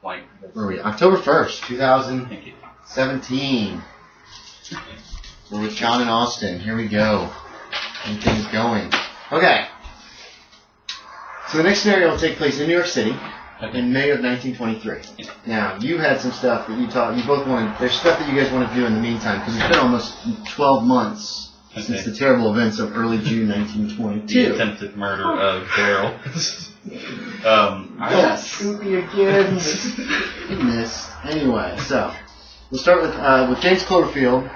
Like, where are we? October 1st, 2017. We're with John and Austin. Here we go. And things going. Okay. So the next scenario will take place in New York City in May of 1923. Now, you had some stuff that you both wanted. There's stuff that you guys want to do in the meantime, because it's been almost 12 months since the terrible events of early June 1922. The attempted murder of Daryl. Don't shoot me again. You missed. Anyway, so we'll start with James Cloverfield.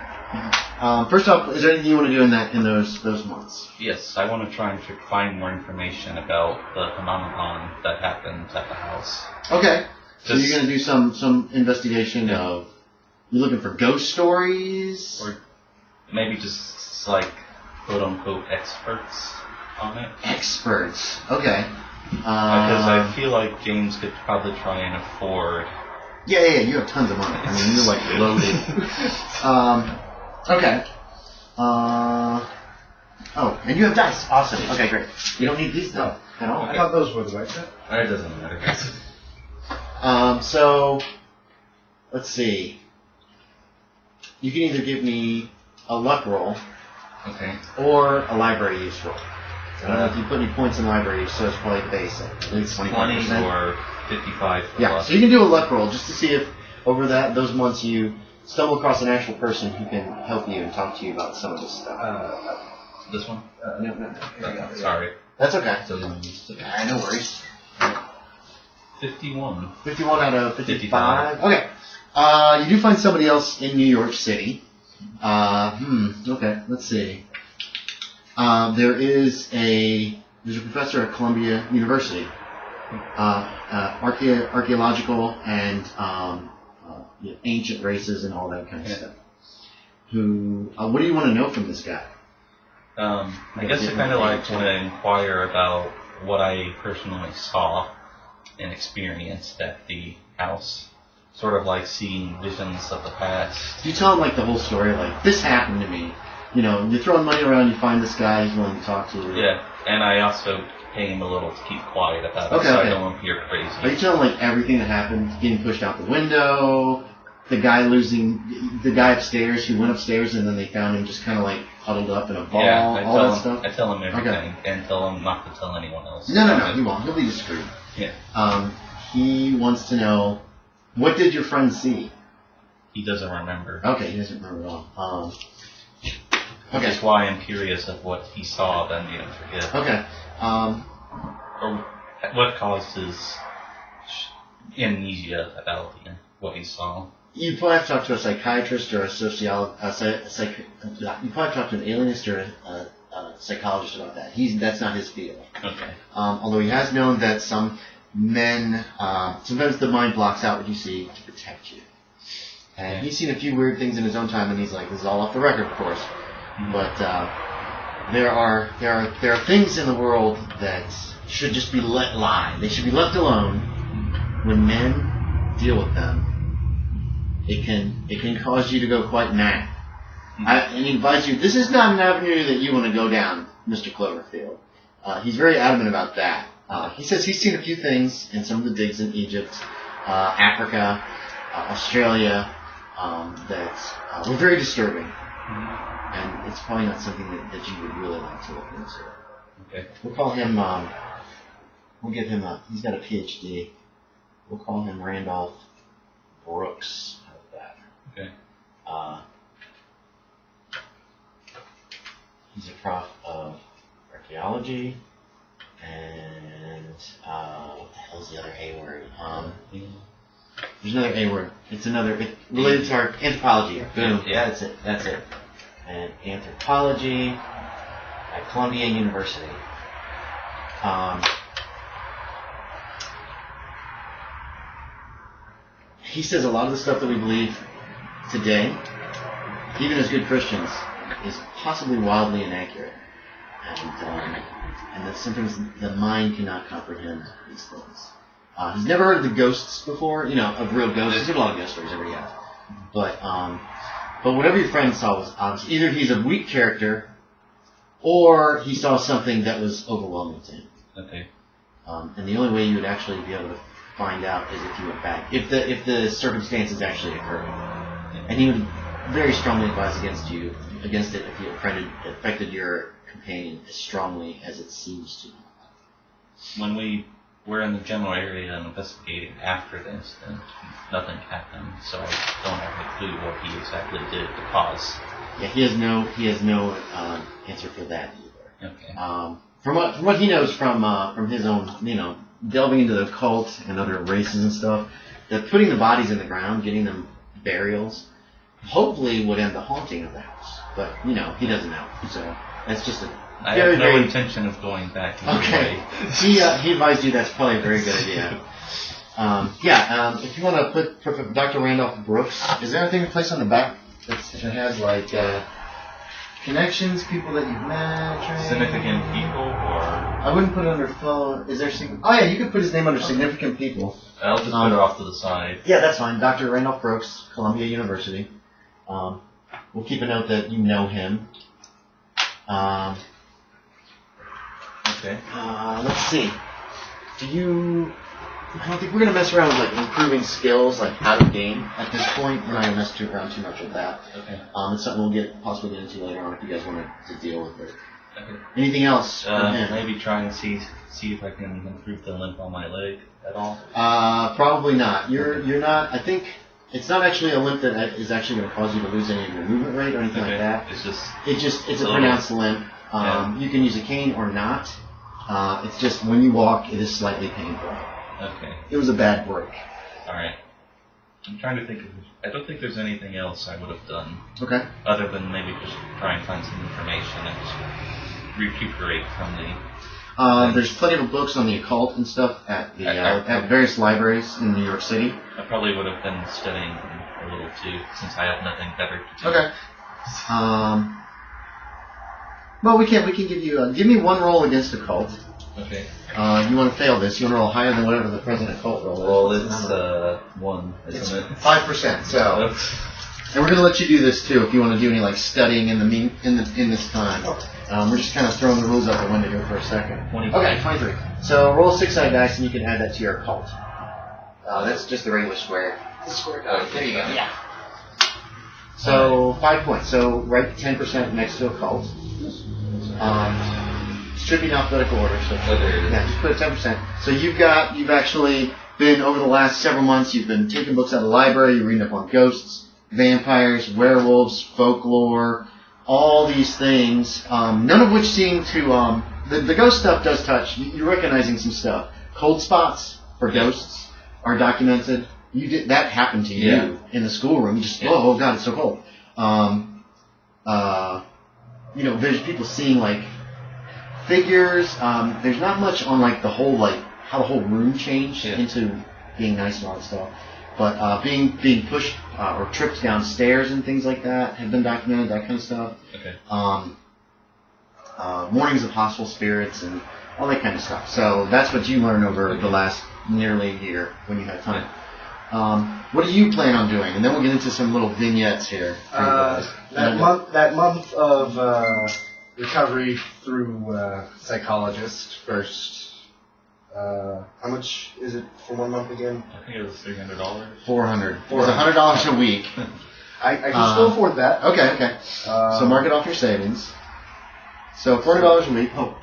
First off, is there anything you want to do in those months? Yes, I want to try and find more information about the phenomenon that happened at the house. Okay. So you're going to do some investigation of... You're looking for ghost stories? Or maybe just, like, quote-unquote experts on it. Experts. Okay. Because I feel like James could probably try and afford... Yeah, you have tons of money. I mean, you're, like, loaded. Okay. Oh, and you have dice. Awesome. Okay, great. You don't need these, though, at all. I thought those were the right set. It doesn't matter. So, let's see. You can either give me a luck roll, or a library use roll. I don't know if you put any points in library use, so it's probably basic. At least 20 or 55 for luck. So you can do a luck roll just to see if over those months you stumble across an actual person who can help you and talk to you about some of this stuff. This one? No. Sorry. That's okay. No worries. 51. 51 out of 55. Okay. You do find somebody else in New York City. Okay, let's see. There's a professor at Columbia University, archaeological and ancient races and all that kind of stuff. What do you want to know from this guy? I guess I kind of like want to inquire about what I personally saw and experienced at the house. Sort of like seeing visions of the past. You tell him like the whole story, like, this happened to me. You know, you're throwing money around, you find this guy, he's willing to talk to you. Yeah, and I also pay him a little to keep quiet about it, so I don't appear crazy. Are you telling like everything that happened? Getting pushed out the window, the guy upstairs who went upstairs and then they found him just kind of like huddled up in a ball, all that stuff? I tell him everything, and tell him not to tell anyone else. No, he won't. He'll be discreet. Yeah. He wants to know, what did your friend see? He doesn't remember. Okay, he doesn't remember at all. Okay. That's why I'm curious of what he saw, then you don't forget. Okay. Or what caused his amnesia about what he saw. You probably have to talk to a psychiatrist or a sociologist. You probably have to talk to an alienist or a psychologist about that. That's not his field. Okay. Although he has known that some men, sometimes the mind blocks out what you see to protect you. And he's seen a few weird things in his own time, and he's like, this is all off the record, of course. Mm-hmm. But there are things in the world that should just be let lie. They should be left alone. When men deal with them, it can cause you to go quite mad. Mm-hmm. And he advises you, this is not an avenue that you want to go down, Mr. Cloverfield. He's very adamant about that. He says he's seen a few things in some of the digs in Egypt, Africa, Australia, that were very disturbing. Mm-hmm. And it's probably not something that you would really like to look into. Okay. We'll call him, we'll give him he's got a PhD. We'll call him Randolph Brooks. How about that? Okay. He's a prof of archaeology. And what the hell's the other A word? There's another A word. It's related to our anthropology. Boom. Yeah. That's it. And anthropology at Columbia University. He says a lot of the stuff that we believe today, even as good Christians, is possibly wildly inaccurate. And that sometimes the mind cannot comprehend these things. He's never heard of the ghosts before, of real ghosts. There's a lot of ghost stories, everybody has. But whatever your friend saw was obviously either he's a weak character, or he saw something that was overwhelming to him. Okay. And the only way you would actually be able to find out is if you went back, if the circumstances actually occurred, and he would very strongly advise against it if you affected your companion as strongly as it seems to. When we were in the general area and investigating after the incident, nothing happened, so I don't have a clue what he exactly did to cause. Yeah, he has no answer for that either. Okay. From what he knows from his own, delving into the occult and other races and stuff, that putting the bodies in the ground, getting them burials, hopefully would end the haunting of the house. But he doesn't know. So that's just I have no intention of going back. Okay. He advised you that's probably a very good idea. If you want to put Dr. Randolph Brooks, is there anything to place on the back that has like connections, people that you've met, significant people, or I wouldn't put it under phone. Is there? Oh yeah, you could put his name under significant people. I'll just put it off to the side. Yeah, that's fine. Dr. Randolph Brooks, Columbia University. We'll keep a note that you know him. Okay. Let's see. I don't think we're going to mess around with like improving skills like out of game at this point. We're not going to mess around too much with that. Okay. It's something we'll possibly get into later on if you guys want to deal with it. Okay. Anything else? Maybe try and see if I can improve the limp on my leg at all. Probably not. You're not. I think it's not actually a limp that is actually going to cause you to lose any of your movement rate or anything like that. It's a pronounced limp. You can use a cane or not. It's just when you walk, it is slightly painful. Okay. It was a bad break. All right. I'm trying to think I don't think there's anything else I would have done. Okay. Other than maybe just try and find some information and just recuperate from the... there's plenty of books on the occult and stuff at various libraries in New York City. I probably would have been studying a little too, since I have nothing better to do. Okay. Well, we can give you... give me one roll against occult. Okay. You want to fail this. You want to roll higher than whatever the present occult roll is. Well, it's 1, isn't it? 5%. So, and we're going to let you do this too if you want to do any like studying in this time. We're just kind of throwing the rules out the window here for a second. 23. Okay, 23. So roll 6-sided dice and you can add that to your occult. That's just the regular square. The square die. There you go. Yeah. So 5 points. So write 10% next to occult. Should be in alphabetical order, so yeah, just put 10%. So you've actually been over the last several months. You've been taking books out of the library. You're reading up on ghosts, vampires, werewolves, folklore, all these things. None of which seem to the ghost stuff does touch. You're recognizing some stuff. Cold spots for ghosts are documented. That happened to you in the schoolroom. You just oh god, it's so cold. There's people seeing like figures. There's not much on like the whole how the whole room changed into being nice and all that stuff. But being pushed or tripped downstairs and things like that have been documented. That kind of stuff. Okay. Warnings of hostile spirits and all that kind of stuff. So that's what you learned over the last nearly a year when you had time. What do you plan on doing? And then we'll get into some little vignettes here. That month of recovery through psychologist first. How much is it for 1 month again? I think it was $300. $400. It's $100 a week. I can still afford that. Okay. So mark it off your savings. So $400 a week. Oh,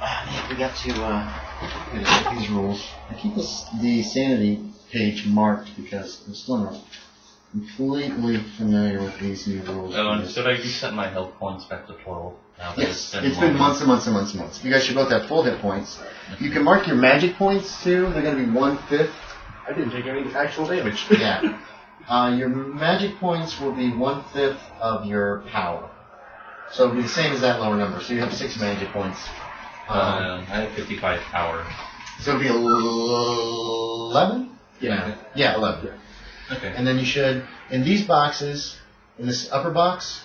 we got to get these rules. I keep the sanity page marked because I'm still not completely familiar with these new rules. Oh, and should I reset my health points back to 12? Yes, it's been months and months and months and months. You guys should both have full hit points. You can mark your magic points too. They're going to be 1/5. I didn't take any actual damage. Yeah. Your magic points will be 1/5 of your power. So it'll be the same as that lower number. So you have 6 magic points. I have 55 power. So it'll be 11? Yeah. Yeah, 11. Okay. And then you should, in these boxes, in this upper box,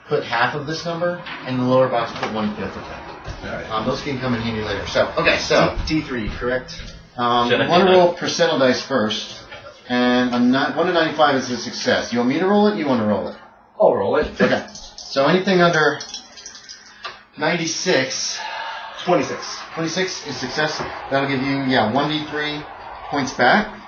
put half of this number, and in the lower box, put 1/5 of that. All right. Those can come in handy later. So, okay, so D3, correct? you want to roll percentile dice first, and 1 to 95 is a success. You want me to roll it? You want to roll it? I'll roll it. Okay. So anything under 96, 26. 26 is success. That'll give you 1d3 points back.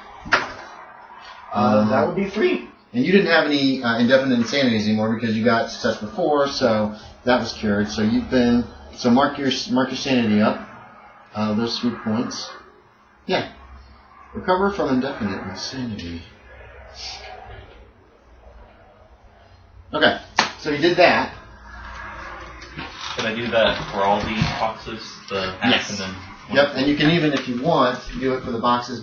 That would be 3. And you didn't have any indefinite insanities anymore because you got success before, so that was cured. So you've been mark your sanity up. Those 3 points. Yeah. Recover from indefinite insanity. Okay. So you did that. Can I do that for all the boxes? The half Yes. and then. Yep. And you can even, if you want, do it for the boxes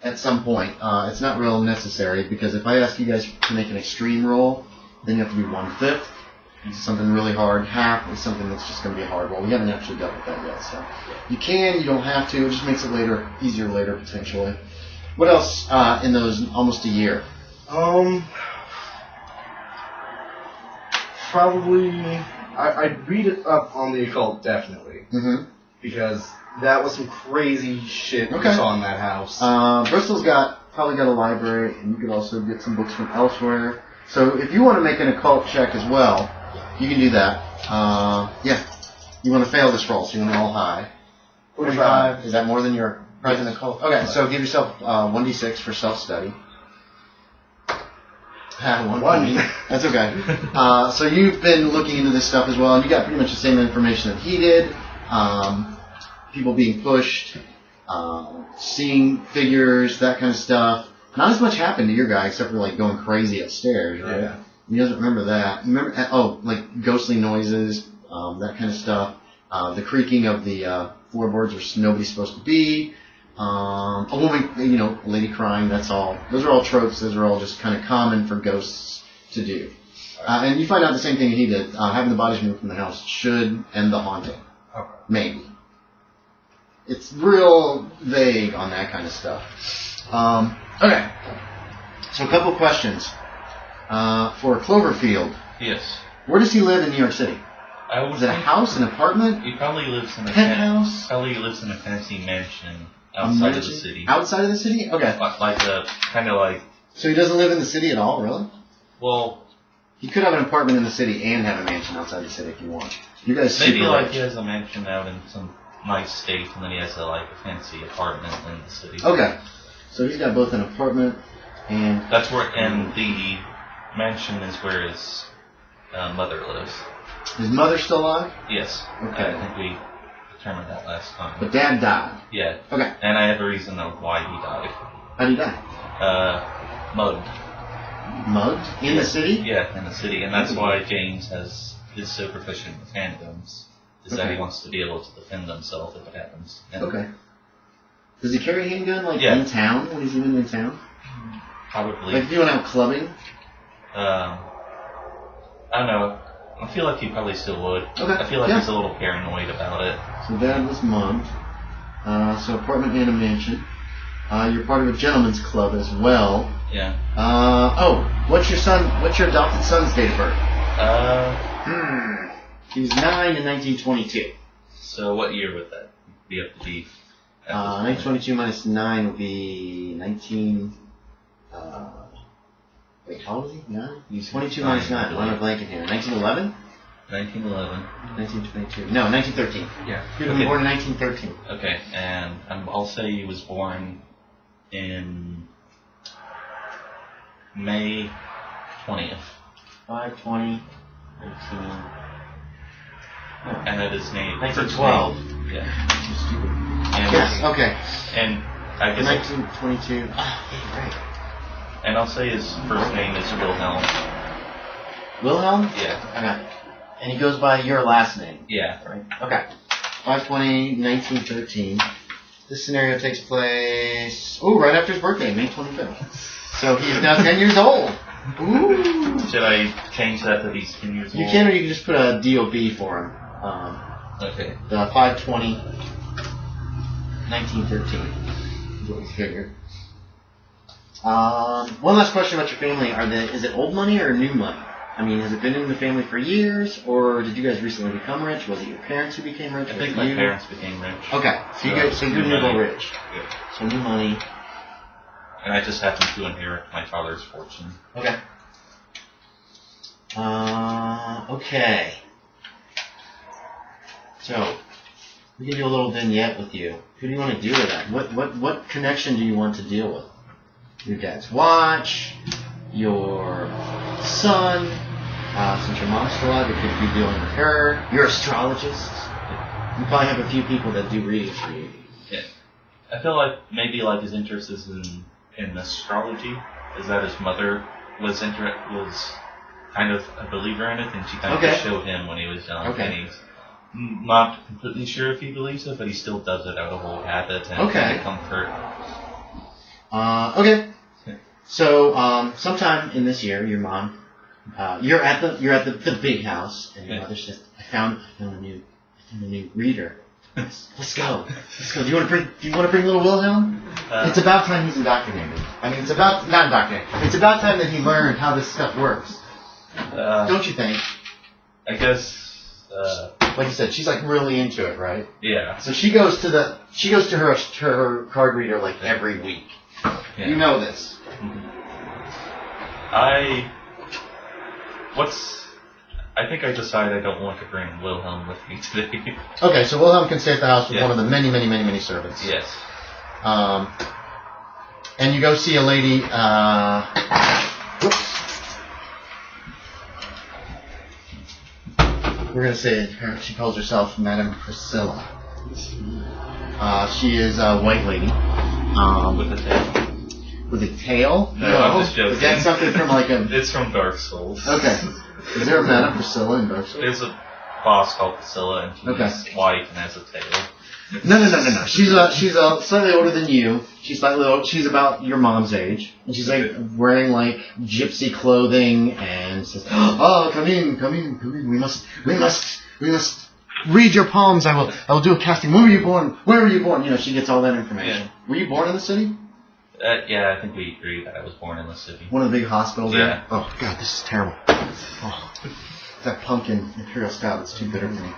at some point. It's not real necessary because if I ask you guys to make an extreme roll, then you have to do 1/5. Something really hard. Half is something that's just going to be a hard roll. We haven't actually dealt with that yet, so you can. You don't have to. It just makes it easier later potentially. What else in those almost a year? Probably. I'd read it up on the occult definitely because that was some crazy shit we saw in that house. Bristol's probably got a library, and you could also get some books from elsewhere. So if you want to make an occult check as well, you can do that. Yeah. You want to fail this roll, so you want to roll high. 45. Is that more than your present occult? Okay, so give yourself 1d6 for self-study. 1. That's okay. So you've been looking into this stuff as well, and you got pretty much the same information that he did. People being pushed, seeing figures, that kind of stuff. Not as much happened to your guy except for like going crazy upstairs, right? Yeah. He doesn't remember that. Like ghostly noises, that kind of stuff. The creaking of the floorboards where nobody's supposed to be. A woman, a lady crying. That's all. Those are all tropes. Those are all just kind of common for ghosts to do. And you find out the same thing he did. Having the bodies removed from the house should end the haunting. Okay. Maybe. It's real vague on that kind of stuff. Okay. So a couple of questions. For Cloverfield. Yes. Where does he live in New York City? Is it a house, an apartment? He probably lives in a penthouse. Probably lives in a fancy mansion outside of the city. Outside of the city? Okay. Like So he doesn't live in the city at all, really? Well, he could have an apartment in the city and have a mansion outside the city if you want. You guys maybe super rich. he has a mansion out in some nice state, and then he has a fancy apartment in the city. Okay. So he's got both an apartment and the mansion is where his mother lives. His mother still alive? Yes. Okay. I think we determined that last time. But Dad died. Yeah. Okay. And I have a reason of why he died. How did he die? Mugged. Mugged? In the city? Yeah, in the city. And that's why James is so proficient with handguns. That he wants to be able to defend himself if it happens. And okay. Does he carry a handgun in town when he's even in town? Probably. Like if you went out clubbing? I don't know. I feel like he probably still would. Okay. I feel like he's a little paranoid about it. So Dad was mugged. So apartment and a mansion. You're part of a gentleman's club as well. Yeah. What's your adopted son's date of birth? He was 9 in 1922. So what year would that be up to be? 1922 minus 9 would be 19... wait, how old is he? 9? He's 22 minus 9. I'm on a blanket here. 1911? 1911. 1922. No, 1913. Yeah. He was born in 1913. Okay, and I'll say he was born in May 20th. 5/20, 19... And that his name. 1912. Yeah. Stupid. And Yes, okay. And I guess 1922. Right. And I'll say his first name is Wilhelm. Wilhelm? Yeah. Okay. And he goes by your last name. Yeah. Right. Okay. 5/20, 1913. This scenario takes place right after his birthday, May 25th. So he's now 10 years old. Ooh. Should I change that to he's 10 years old? You can, or you can just put a DOB for him. Okay. The 5/20, 1913 is what we figured. One last question about your family. Is it old money or new money? I mean, has it been in the family for years, or did you guys recently become rich? Was it your parents who became rich? I think my parents became rich. Okay, so you're new rich. Yeah. So new money. And I just happened to inherit my father's fortune. Okay. Okay. So, we give you a little vignette with you. Who do you want to deal with that? What connection do you want to deal with? Your dad's watch, your son, since your mom's still alive, you could be dealing with her, your astrologist. You probably have a few people that do readings for you. Yeah. I feel like maybe like his interest is in astrology. Is that his mother was kind of a believer in it, and she kind of just showed him when he was young. Okay. And he's not completely sure if he believes it, but he still does it out of old habit and kind of comfort. Okay. So sometime in this year, your mom, you're at the big house, and your mother says, "I found a new reader. Let's go. Do you want to bring little Wilhelm? It's about time he's indoctrinated. I mean, not indoctrinated. It's about time that he learned how this stuff works. Don't you think? I guess. Like you said, she's like really into it, right? Yeah. So she goes to her card reader like every week. Yeah. You know this. I think I decided I don't want to bring Wilhelm with me today. Okay, so Wilhelm can stay at the house with one of the many, many, many, many servants. Yes. And you go see a lady. Whoops. We're gonna say she calls herself Madame Priscilla. She is a white lady. With a tail. With a tail? No, I'm just joking. Is that something from like a... It's from Dark Souls. Okay. Is there a Madame Priscilla in Dark Souls? There's a boss called Priscilla, and she's white and has a tail. No. She's slightly older than you. She's about your mom's age, and she's like wearing like gypsy clothing, and says, "Oh, come in. We must read your palms. I will do a casting. When were you born? Where were you born?" You know, she gets all that information. Yeah. Were you born in the city? Yeah, I think we agree that I was born in the city. One of the big hospitals there? Yeah. Oh, God, this is terrible. Oh, that pumpkin imperial stout is too bitter for me.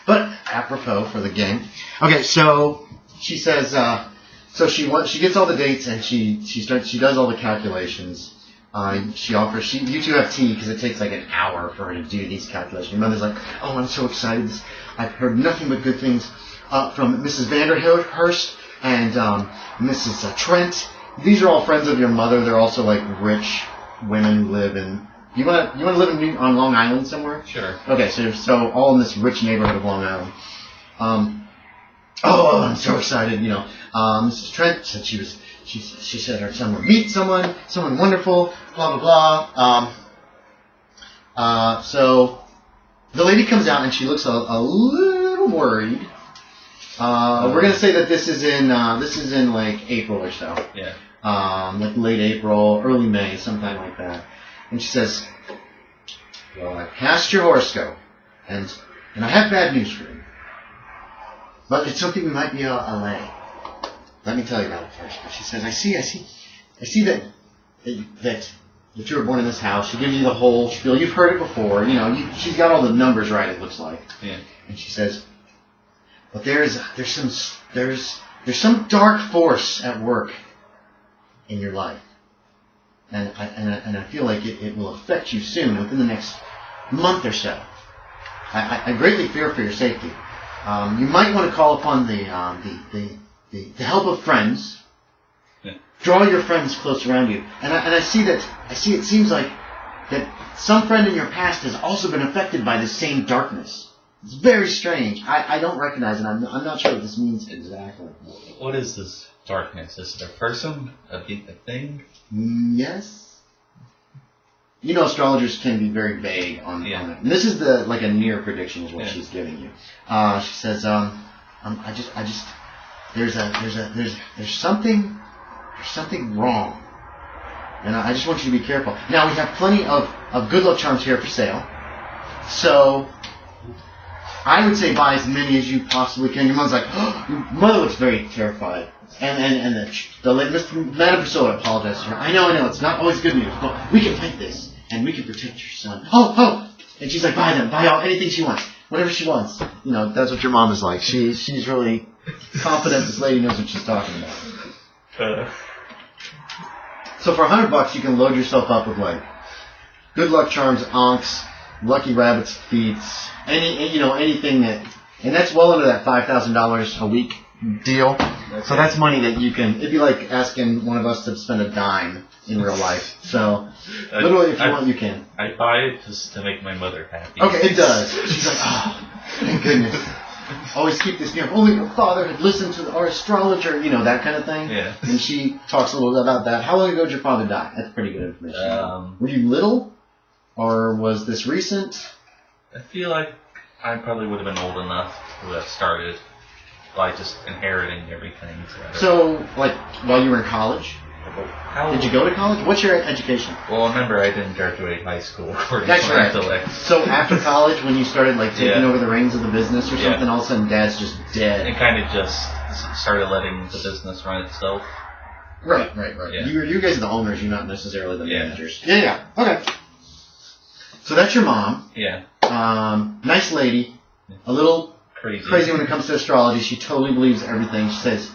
But, apropos for the game. Okay, so she says, she gets all the dates and she does all the calculations. You two have tea because it takes like an hour for her to do these calculations. Your mother's like, "Oh, I'm so excited. I've heard nothing but good things from Mrs. Vanderhurst and Mrs. Trent. These are all friends of your mother. They're also like rich women who live in... You want to live on Long Island somewhere? Sure. Okay, so all in this rich neighborhood of Long Island. I'm so excited. You know, Mrs. Trent said she said her son would meet someone wonderful. Blah blah blah. So the lady comes out and she looks a little worried. We're gonna say that this is in like April or so. Yeah. Like late April, early May, sometime like that. And she says, "Well, I passed your horoscope, and I have bad news for you. But it's something we might be able to allay. Let me tell you about it first." But she says, I see that you were born in this house." She gives you the whole spiel. You've heard it before. You know, she's got all the numbers right, it looks like. Yeah. And she says, "But there's some dark force at work in your life. And I feel like it will affect you soon, within the next month or so. I greatly fear for your safety. You might want to call upon the help of friends. Yeah. Draw your friends close around you. And it seems like that some friend in your past has also been affected by this same darkness. It's very strange. I don't recognize it. I'm not sure what this means exactly." What is this darkness? Is it a person? A thing? Yes. You know, astrologers can be very vague on it. And this is a near prediction is what she's giving you. She says, there's something wrong, and I just want you to be careful. Now we have plenty of good luck charms here for sale, so I would say buy as many as you possibly can. Your mother's like, "Oh," your mother looks very terrified. And the lady, Madame Priscilla, apologizes to her. I know, it's not always good news, but we can fight this, and we can protect your son. Oh! And she's like, buy anything she wants, whatever she wants. You know, that's what your mom is like. She's really confident this lady knows what she's talking about. So for $100, you can load yourself up with like good luck charms, onks, lucky rabbit's feet, anything And that's well under that $5,000 a week deal. So that's money that you can, it'd be like asking one of us to spend a dime in real life. So, literally, if you want, you can. I buy it just to make my mother happy. Okay, it does. She's like, oh, thank goodness. Always keep this, only your father had listened to our astrologer, that kind of thing. Yeah. And she talks a little bit about that. How long ago did your father die? That's pretty good information. Were you little? Or was this recent? I feel like I probably would have been old enough to have started by just inheriting everything. So, like, while you were in college? Did you go to college? What's your education? Well, remember, I didn't graduate high school. That's right. So after college, when you started like taking over the reins of the business or something, all of a sudden Dad's just dead. It kind of just started letting the business run itself. Right. Yeah. You guys are the owners. You're not necessarily the managers. Yeah. Okay. So that's your mom. Yeah. Nice lady. A little crazy when it comes to astrology. She totally believes everything. She says,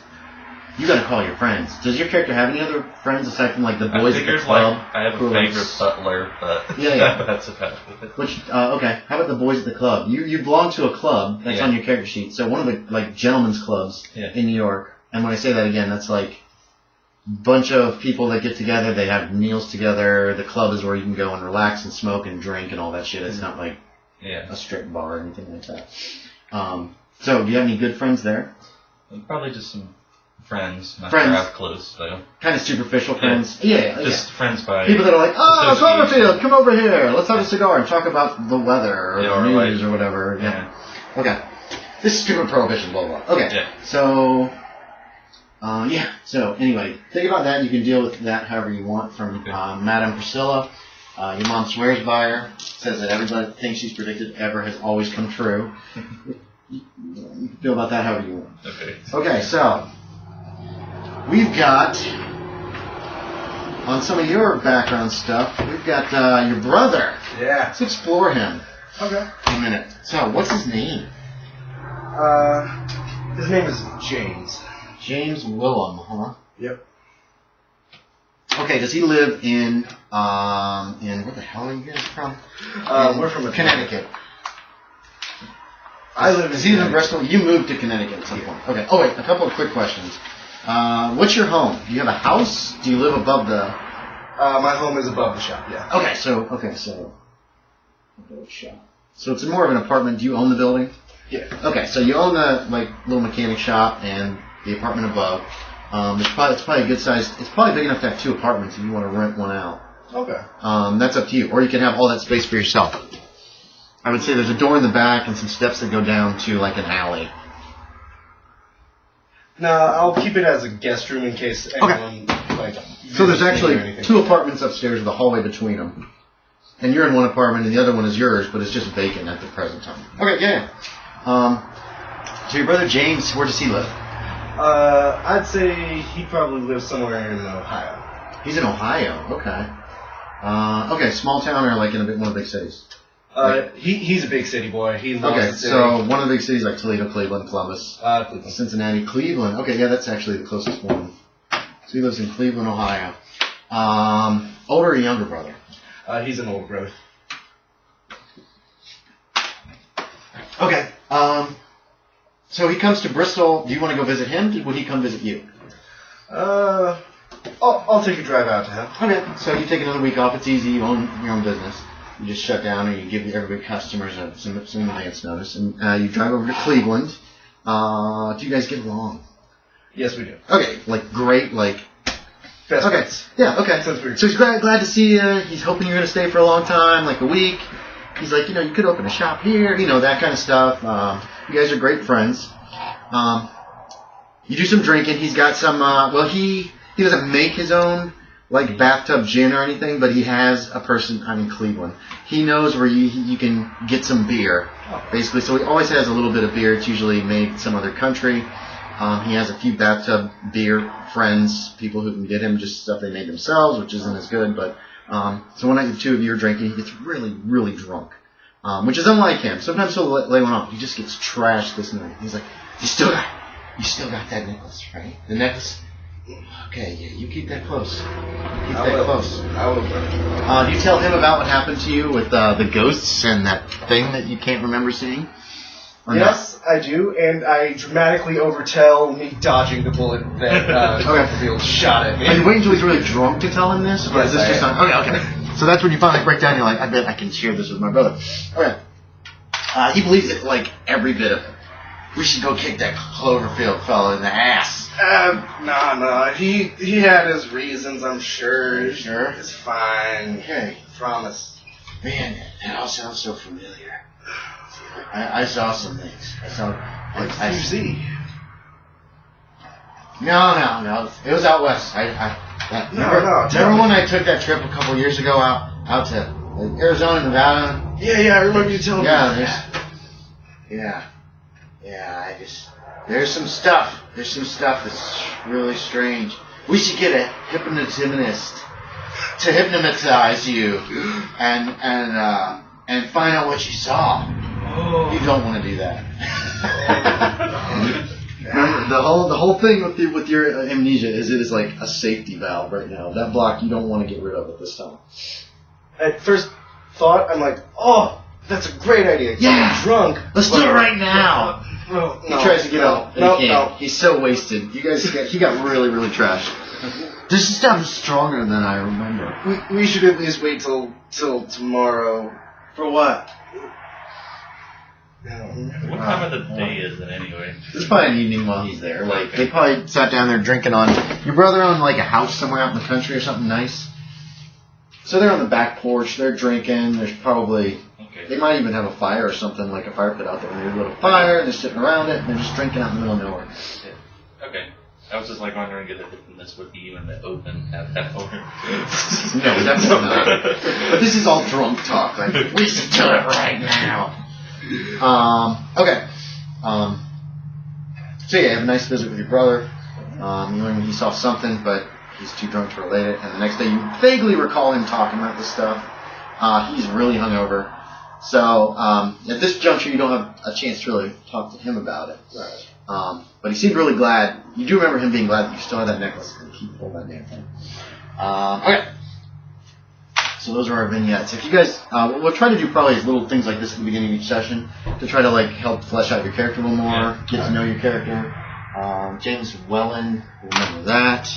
you gotta call your friends. Does your character have any other friends aside from like the boys at the club? I have a favorite butler, but that's about it. Which, okay. How about the boys at the club? You belong to a club that's on your character sheet. So one of the like gentlemen's clubs in New York. And when I say that again, that's like a bunch of people that get together. They have meals together. The club is where you can go and relax and smoke and drink and all that shit. It's not like a strip bar or anything like that. So do you have any good friends there? Probably just some friends, not that close, though. Kind of superficial friends. Yeah. Just friends by people that are like, oh, Cloverfield, come over here. Let's have a cigar and talk about the weather or the news or whatever. Yeah. Okay. This is stupid prohibition, blah, blah, blah. Okay. Yeah. So, So, anyway, think about that. You can deal with that however you want from Madame Priscilla. Your mom swears by her. Says that everything she's predicted ever has always come true. You can feel about that however you want. Okay, so we've got, on some of your background stuff, we've got your brother. Yeah. Let's explore him. Okay. A minute. So, what's his name? His name is James. James Willem, huh? Yep. Okay, does he live in where the hell are you guys from? We're from Connecticut. I live in Is he in Bristol? You moved to Connecticut at some point. Okay. Oh, wait, a couple of quick questions. What's your home? Do you have a house? Do you live above the... my home is above the shop, yeah. Okay, so above the shop. So it's more of an apartment. Do you own the building? Yeah. Okay, so you own the little mechanic shop and the apartment above. It's probably a good size. It's probably big enough to have two apartments if you want to rent one out. Okay. That's up to you. Or you can have all that space for yourself. I would say there's a door in the back and some steps that go down to like an alley. No, I'll keep it as a guest room in case anyone So there's actually two apartments upstairs with a hallway between them. And you're in one apartment and the other one is yours, but it's just vacant at the present time. Okay, yeah. So your brother James, where does he live? I'd say he probably lives somewhere in Ohio. He's in Ohio, okay. Okay, small town or like in one of the big cities? He's a big city boy. He loves the city. So one of the big cities like Toledo, Cleveland, Columbus, Cleveland. Cincinnati, Cleveland. Okay, yeah, that's actually the closest one. So he lives in Cleveland, Ohio. Older or younger brother? He's an old brother. Okay. So he comes to Bristol. Do you want to go visit him? Would he come visit you? I'll take a drive out to him. Okay. So you take another week off. It's easy. You own your own business. You just shut down, or you give everybody customers some advance notice, and you drive over to Cleveland. Do you guys get along? Yes, we do. Okay. Like great. Like. Best Okay. friends. Yeah. Okay. So he's glad to see you. He's hoping you're going to stay for a long time, like a week. He's like, you could open a shop here, that kind of stuff. You guys are great friends. You do some drinking. He's got some, he doesn't make his own, bathtub gin or anything, but he has a person, in Cleveland. He knows where you can get some beer, basically. So he always has a little bit of beer. It's usually made in some other country. He has a few bathtub beer friends, people who can get him just stuff they made themselves, which isn't as good, but... so one night the two of you are drinking, he gets really, really drunk, which is unlike him. Sometimes he'll lay one off. He just gets trashed this night. He's like, you still got that necklace, right? The necklace? Okay, yeah, you keep that close. Close. I will. Do you tell him about what happened to you with the ghosts and that thing that you can't remember seeing? Or yes, I do, and I dramatically overtell me dodging the bullet that Cloverfield shot at me. Are you waiting until he's really drunk to tell him this? Or Yes, is this just okay. So that's when you finally break down and you're like, I bet I can share this with my brother. Okay. He believes it like every bit of it. We should go kick that Cloverfield fella in the ass. No. He had his reasons, I'm sure. You sure? It's fine. Okay. Promise. Man, that all sounds so familiar. I saw some things. I saw. What did you see? No. It was out west. Remember when I took that trip a couple years ago out to Arizona, Nevada? Yeah, I remember you telling me. There's some stuff. There's some stuff that's really strange. We should get a hypnotist to hypnotize you and find out what you saw. Oh. You don't want to do that. Remember, the whole thing with your amnesia is it is like a safety valve right now. That block you don't want to get rid of at this time. At first thought, I'm like, oh, that's a great idea. Yeah. I'm drunk. Let's do it right now. No, He tries to get up. And he can't. No. He's so wasted. He got really, really trashed. This stuff is stronger than I remember. We should at least wait till tomorrow. For what? What time of the day is it anyway? It's probably an evening while he's there. Like they probably sat down there drinking on. Your brother owned like a house somewhere out in the country or something nice. So they're on the back porch. They're drinking. There's probably they might even have a fire or something like a fire pit out there. There's a little fire. They're sitting around it and they're just drinking out in the middle of nowhere. Yeah. Okay. I was just like wondering if this would be even open at that point. No, definitely not. But this is all drunk talk. Like we should do it right now. Okay. So yeah, you have a nice visit with your brother. You learn he saw something, but he's too drunk to relate it. And the next day, you vaguely recall him talking about this stuff. He's really hungover. So at this juncture, you don't have a chance to really talk to him about it. Right. But he seemed really glad. You do remember him being glad that you still had that necklace and he pulled that damn thing. Okay. So those are our vignettes. If you guys, we'll try to do probably little things like this at the beginning of each session to try to like help flesh out your character a little more, get to know your character. James Wallin, remember that.